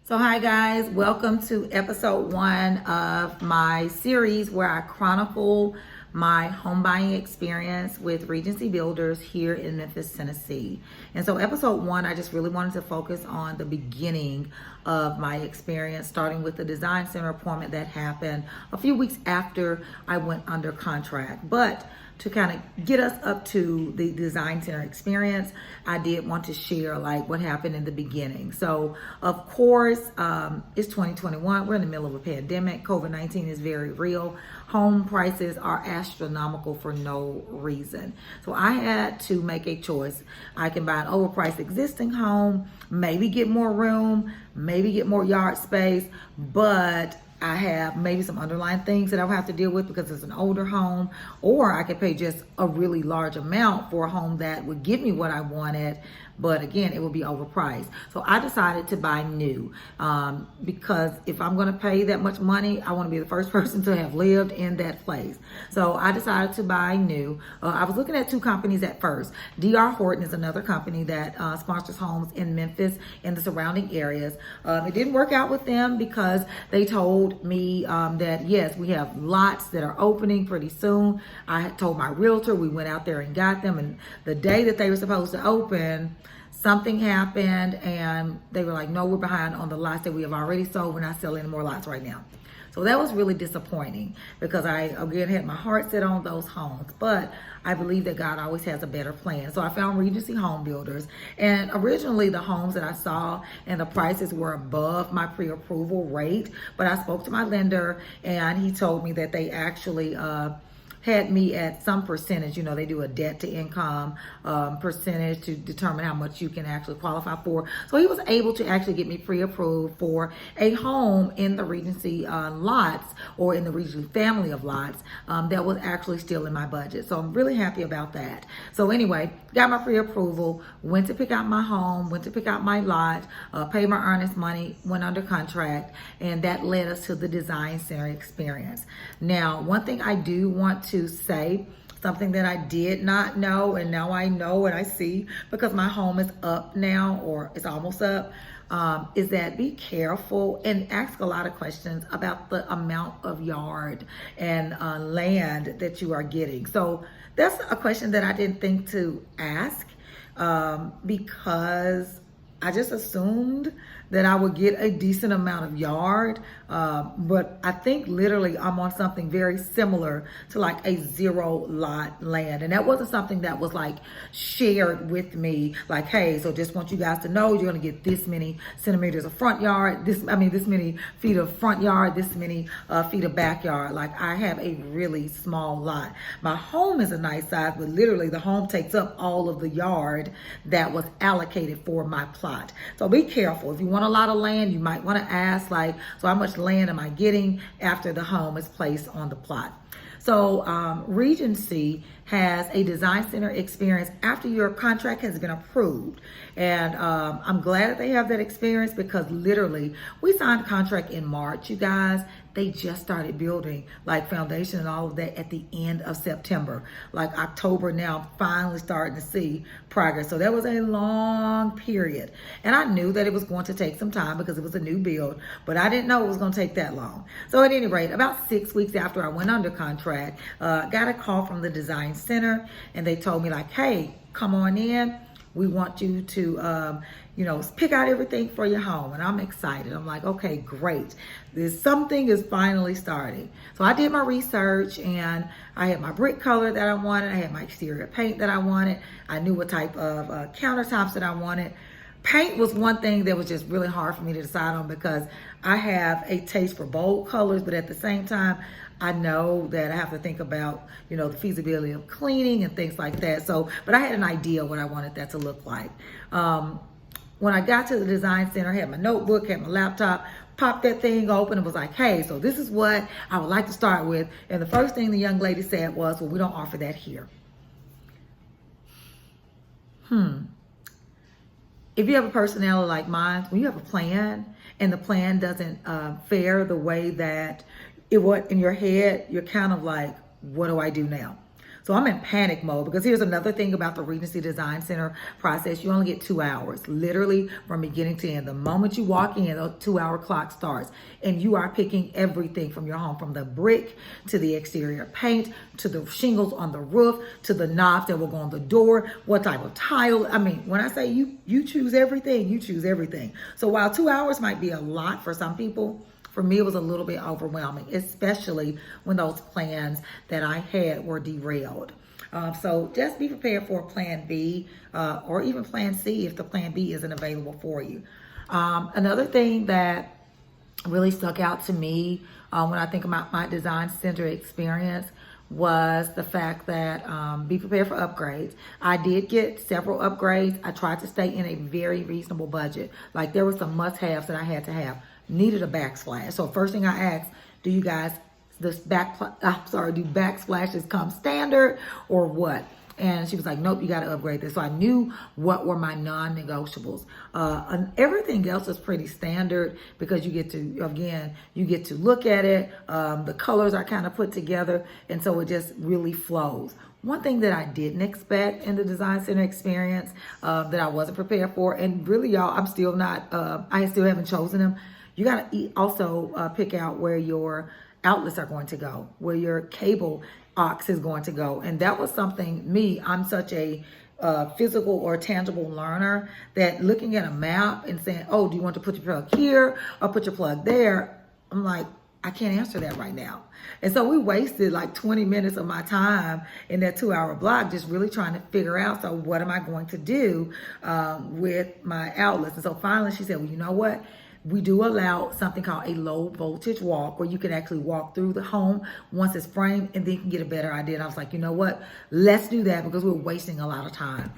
So hi guys, welcome to episode 1 of my series where I chronicle my home buying experience with Regency Builders here in Memphis, Tennessee. And so episode 1, I just really wanted to focus on the beginning of my experience, starting with the design center appointment that happened a few weeks after I went under contract. But to kind of get us up to the design center experience, I did want to share like what happened in the beginning. So of course, it's 2021. We're in the middle of a pandemic. COVID-19 is very real. Home prices are astronomical for no reason. So I had to make a choice. I can buy an overpriced existing home, maybe get more room, maybe get more yard space, but I have maybe some underlying things that I'll have to deal with because it's an older home, or I could pay just a really large amount for a home that would give me what I wanted, but again, it would be overpriced. So I decided to buy new because if I'm going to pay that much money, I want to be the first person to have lived in that place. So I decided to buy new. I was looking at 2 companies at first. D.R. Horton is another company that sponsors homes in Memphis and the surrounding areas. It didn't work out with them because they told me that yes, we have lots that are opening pretty soon. I had told my realtor, we went out there and got them, and the day that they were supposed to open, something happened and they were like, no, we're behind on the lots that we have already sold. We're not selling any more lots right now. So that was really disappointing because I, again, had my heart set on those homes. But I believe that God always has a better plan. So I found Regency Home Builders. And originally the homes that I saw and the prices were above my pre-approval rate. But I spoke to my lender and he told me that they actually had me at some percentage. You know, they do a debt to income percentage to determine how much you can actually qualify for. So he was able to actually get me pre-approved for a home in the Regency lots, or in the Regency family of lots, that was actually still in my budget. So I'm really happy about that. So anyway, got my pre-approval, went to pick out my home, went to pick out my lot, paid my earnest money, went under contract, and that led us to the design center experience. Now, one thing I do want to say, something that I did not know, and now I know and I see because my home is up now, or it's almost up, is that be careful and ask a lot of questions about the amount of yard and land that you are getting. So that's a question that I didn't think to ask because I just assumed that I would get a decent amount of yard, but I think literally I'm on something very similar to like a 0 lot land. And that wasn't something that was like shared with me, like, hey, so just want you guys to know you're gonna get this many centimeters of front yard, this many feet of front yard, this many feet of backyard. Like, I have a really small lot. My home is a nice size, but literally the home takes up all of the yard that was allocated for my plot. So be careful. If you want a lot of land, you might want to ask, like, so how much land am I getting after the home is placed on the plot? So Regency has a design center experience after your contract has been approved. And I'm glad that they have that experience because literally we signed a contract in March, you guys. They just started building like foundation and all of that at the end of September. Like October now, finally starting to see progress. So that was a long period. And I knew that it was going to take some time because it was a new build, but I didn't know it was going to take that long. So at any rate, about 6 weeks after I went under contract, got a call from the design center and they told me like, hey, come on in. We want you to, pick out everything for your home. And I'm excited. I'm like, okay, great. Something is finally starting. So I did my research and I had my brick color that I wanted. I had my exterior paint that I wanted. I knew what type of countertops that I wanted. Paint was one thing that was just really hard for me to decide on because I have a taste for bold colors, but at the same time, I know that I have to think about, the feasibility of cleaning and things like that. So, but I had an idea what I wanted that to look like. When I got to the design center, I had my notebook, had my laptop, popped that thing open and was like, hey, so this is what I would like to start with. And the first thing the young lady said was, well, we don't offer that here. If you have a personality like mine, when you have a plan and the plan doesn't fare the way that it was in your head, you're kind of like, what do I do now? So I'm in panic mode because here's another thing about the Regency Design Center process. You only get 2 hours, literally from beginning to end. The moment you walk in, the 2-hour clock starts, and you are picking everything from your home, from the brick to the exterior paint, to the shingles on the roof, to the knobs that will go on the door, what type of tile. I mean, when I say you choose everything, you choose everything. So while 2 hours might be a lot for some people, for me, it was a little bit overwhelming, especially when those plans that I had were derailed. So just be prepared for plan B or even plan C if the plan B isn't available for you. Another thing that really stuck out to me when I think about my design center experience was the fact that be prepared for upgrades. I did get several upgrades. I tried to stay in a very reasonable budget. Like there were some must-haves that I had to have. Needed a backsplash. So first thing I asked, do you guys, do backsplashes come standard or what? And she was like, nope, you got to upgrade this. So I knew what were my non-negotiables. And everything else is pretty standard because you get to look at it. The colors are kind of put together. And so it just really flows. One thing that I didn't expect in the design center experience that I wasn't prepared for, and really y'all, I still haven't chosen them. You got to also pick out where your outlets are going to go, where your cable aux is going to go. And that was something, I'm such a physical or tangible learner that looking at a map and saying, oh, do you want to put your plug here or put your plug there? I'm like, I can't answer that right now. And so we wasted like 20 minutes of my time in that 2-hour block just really trying to figure out, so what am I going to do with my outlets? And so finally she said, well, you know what? We do allow something called a low voltage walk where you can actually walk through the home once it's framed and then you can get a better idea. And I was like, you know what? Let's do that because we're wasting a lot of time.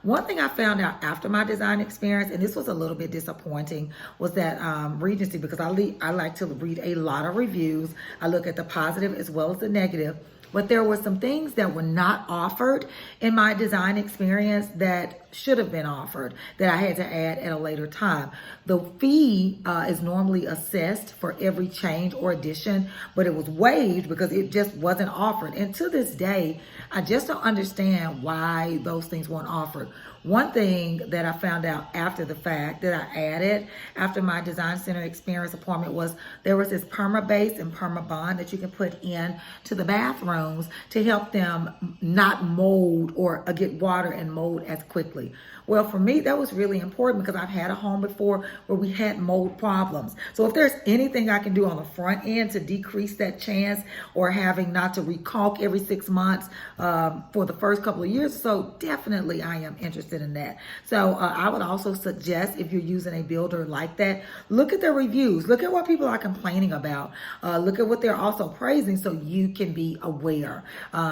One thing I found out after my design experience, and this was a little bit disappointing, was that Regency, because I like to read a lot of reviews. I look at the positive as well as the negative. But there were some things that were not offered in my design experience that should have been offered that I had to add at a later time. The fee is normally assessed for every change or addition, but it was waived because it just wasn't offered. And to this day, I just don't understand why those things weren't offered. One thing that I found out after the fact that I added after my design center experience appointment was there was this perma base and perma bond that you can put in to the bathrooms to help them not mold or get water and mold as quickly. Well, for me, that was really important because I've had a home before where we had mold problems. So if there's anything I can do on the front end to decrease that chance or having not to recalk every 6 months for the first couple of years, so definitely I am interested in that. So I would also suggest if you're using a builder like that, look at their reviews. Look at what people are complaining about. Look at what they're also praising so you can be aware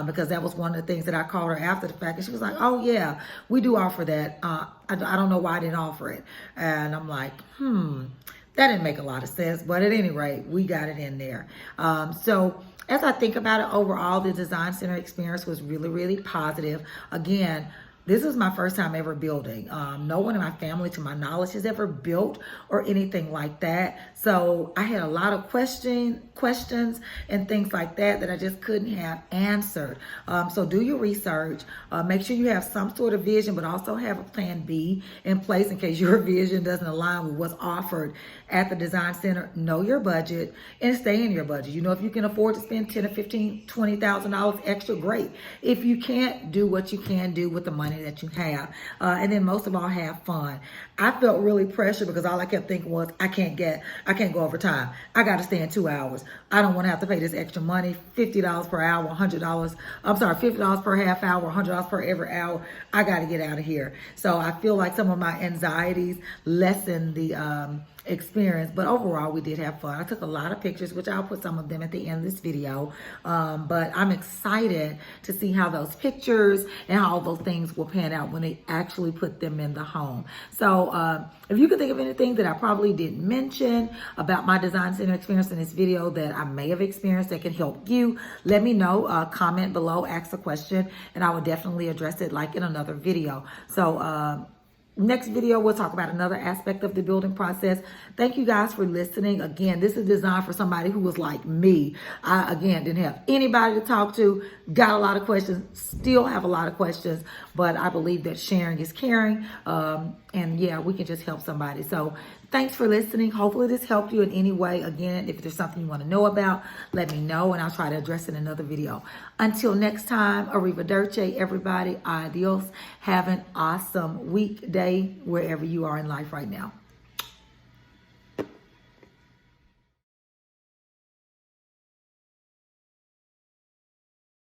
because that was one of the things that I called her after the fact. And she was like, oh, yeah, we do offer that. I don't know why I didn't offer it. And I'm like, that didn't make a lot of sense. But at any rate, we got it in there. So as I think about it, overall, the design center experience was really, really positive. Again, this is my first time ever building. No one in my family, to my knowledge, has ever built or anything like that. So I had a lot of questions and things like that I just couldn't have answered. So do your research. Make sure you have some sort of vision, but also have a plan B in place in case your vision doesn't align with what's offered at the design center. Know your budget and stay in your budget. You know, if you can afford to spend $10,000 or $15,000, $20,000 extra, great. If you can't, do what you can do with the money that you have. And then most of all, have fun. I felt really pressured because all I kept thinking was, I can't go over time. I got to stay in 2 hours. I don't want to have to pay this extra money, $50 per hour, $50 per half hour, $100 per every hour. I got to get out of here. So I feel like some of my anxieties lessened the experience, but overall we did have fun. I took a lot of pictures, which I'll put some of them at the end of this video, but I'm excited to see how those pictures and how all those things will pan out when they actually put them in the home. So if you can think of anything that I probably didn't mention about my design center experience in this video that I may have experienced that can help you, let me know. Comment below, ask a question, and I will definitely address it like in another video. So next video, we'll talk about another aspect of the building process. Thank you guys for listening. Again, this is designed for somebody who was like me. I, again, didn't have anybody to talk to, got a lot of questions, still have a lot of questions, but I believe that sharing is caring. And yeah, we can just help somebody. So thanks for listening. Hopefully this helped you in any way. Again, if there's something you want to know about, let me know and I'll try to address it in another video. Until next time, arrivederci, everybody. Adios. Have an awesome weekday wherever you are in life right now.